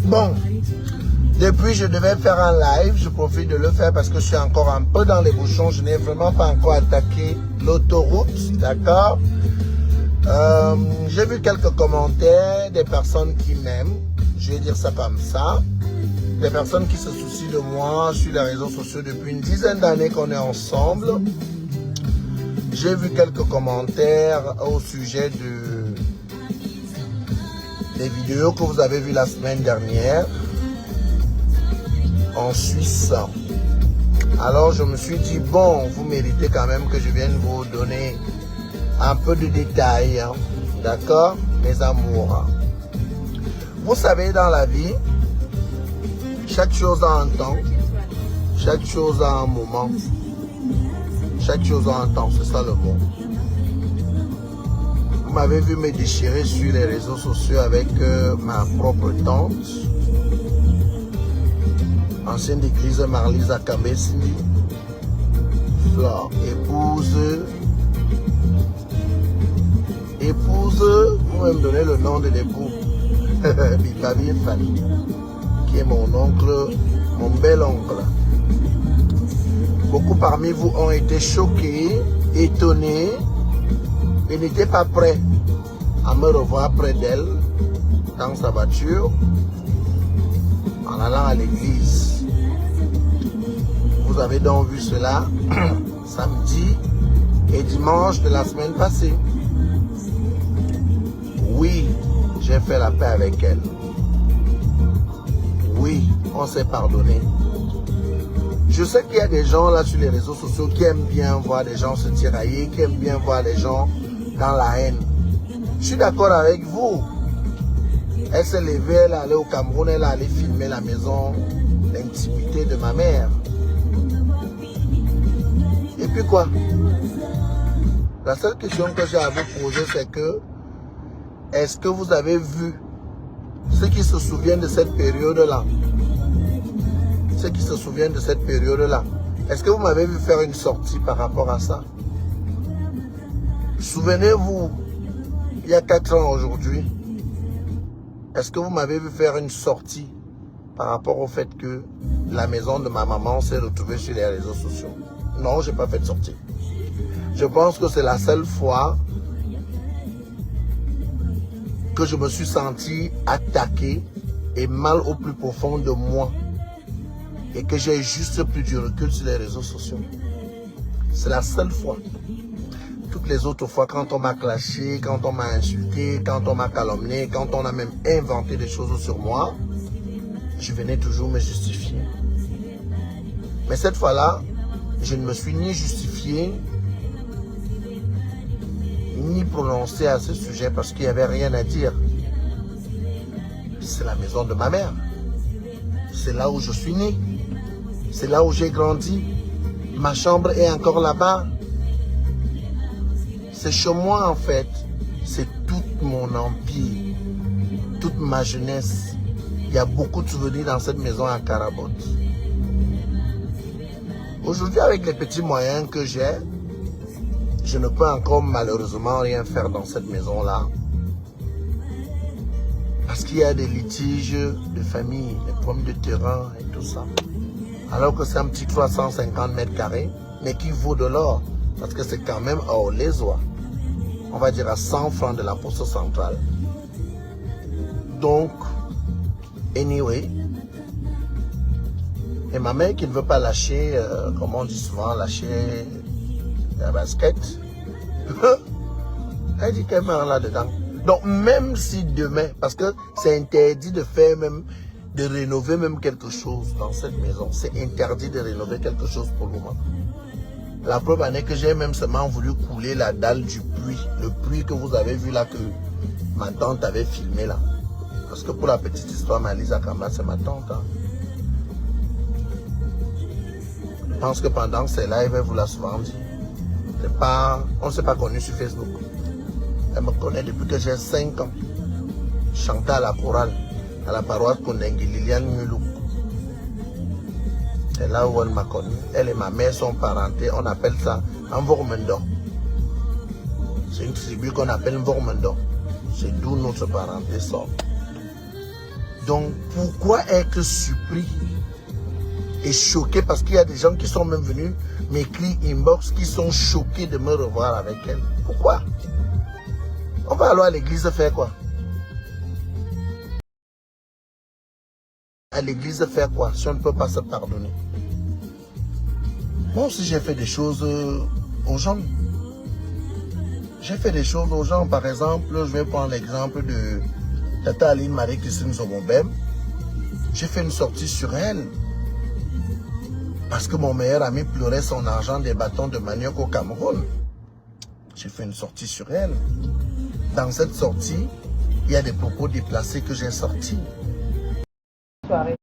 Bon, depuis je devais faire un live, je profite de le faire parce que je suis encore un peu dans les bouchons, je n'ai vraiment pas encore attaqué l'autoroute, d'accord? J'ai vu quelques commentaires des personnes qui m'aiment, je vais dire ça comme ça, des personnes qui se soucient de moi sur les réseaux sociaux depuis une dizaine d'années qu'on est ensemble. J'ai vu quelques commentaires au sujet des vidéos que vous avez vues la semaine dernière en Suisse. Alors je me suis dit, bon, vous méritez quand même que je vienne vous donner un peu de détails, hein, d'accord, mes amours. Vous savez, dans la vie, chaque chose a un temps, chaque chose a un moment, chaque chose a un temps, c'est ça le mot. Vous m'avez vu me déchirer sur les réseaux sociaux avec ma propre tante, ancienne d'église Marlise Akambesi, Flore, épouse, vous pouvez me donner le nom de l'époux, Bikabi Fanny, qui est mon oncle, mon bel oncle. Beaucoup parmi vous ont été choqués, étonnés et n'étaient pas prêts à me revoir près d'elle dans sa voiture en allant à l'église. Vous avez donc vu cela samedi et dimanche de la semaine passée. Oui, j'ai fait la paix avec elle. Oui, on s'est pardonné. Je sais qu'il y a des gens là sur les réseaux sociaux qui aiment bien voir des gens se tirailler, qui aiment bien voir les gens dans la haine. Je suis d'accord avec vous. Elle s'est levée, elle est allée au Cameroun, elle est allée filmer la maison, l'intimité de ma mère. Et puis quoi? La seule question que j'ai à vous poser, c'est que est-ce que vous avez vu ceux qui se souviennent de cette période-là? Ceux qui se souviennent de cette période-là, est-ce que vous m'avez vu faire une sortie par rapport à ça? Souvenez-vous, il y a 4 ans aujourd'hui, est-ce que vous m'avez vu faire une sortie par rapport au fait que la maison de ma maman s'est retrouvée sur les réseaux sociaux? Non, je n'ai pas fait de sortie. Je pense que c'est la seule fois que je me suis senti attaqué et mal au plus profond de moi. Et que j'ai juste pris du recul sur les réseaux sociaux. C'est la seule fois. Toutes les autres fois, quand on m'a clashé, quand on m'a insulté, quand on m'a calomnié, quand on a même inventé des choses sur moi, je venais toujours me justifier. Mais cette fois-là, je ne me suis ni justifié, ni prononcé à ce sujet parce qu'il n'y avait rien à dire. C'est la maison de ma mère. C'est là où je suis né. C'est là où j'ai grandi. Ma chambre est encore là-bas. C'est chez moi en fait. C'est tout mon empire. Toute ma jeunesse. Il y a beaucoup de souvenirs dans cette maison à Carabotte. Aujourd'hui, avec les petits moyens que j'ai, je ne peux encore malheureusement rien faire dans cette maison-là. Parce qu'il y a des litiges de famille, des problèmes de terrain et tout ça. Alors que c'est un petit 350 mètres carrés, mais qui vaut de l'or. Parce que c'est quand même à Olezoa. On va dire à 100 francs de la poste centrale. Donc, anyway. Et ma mère qui ne veut pas lâcher, comme on dit souvent, lâcher la basket. Elle dit qu'elle meurt là-dedans. Donc, même si demain, parce que c'est interdit de faire même, de rénover même quelque chose dans cette maison. C'est interdit de rénover quelque chose pour le moment. La preuve en est que j'ai même seulement voulu couler la dalle du puits. Le puits que vous avez vu là, que ma tante avait filmé là. Parce que pour la petite histoire, Malisa Kamba, c'est ma tante. Hein. Je pense que pendant ces lives, elle vous l'a souvent dit. On ne s'est pas connu sur Facebook. Elle me connaît depuis que j'ai 5 ans. Je chantais à la chorale, à la paroisse Kondengi, Liliane Mulou. C'est là où elle m'a connu. Elle et ma mère sont parentées. On appelle ça Mvormendo. C'est une tribu qu'on appelle Mvormendo. C'est d'où notre parenté sort. Donc, pourquoi être surpris et choqué? Parce qu'il y a des gens qui sont même venus m'écrire inbox, qui sont choqués de me revoir avec elle. Pourquoi? On va alors à l'église faire quoi? À l'église faire quoi si on ne peut pas se pardonner? Moi aussi j'ai fait des choses aux gens. J'ai fait des choses aux gens. Par exemple, je vais prendre l'exemple de Tata Aline Marie-Christine Zobombem. J'ai fait une sortie sur elle. Parce que mon meilleur ami pleurait son argent des bâtons de manioc au Cameroun. J'ai fait une sortie sur elle. Dans cette sortie, il y a des propos déplacés que j'ai sortis. Soirée.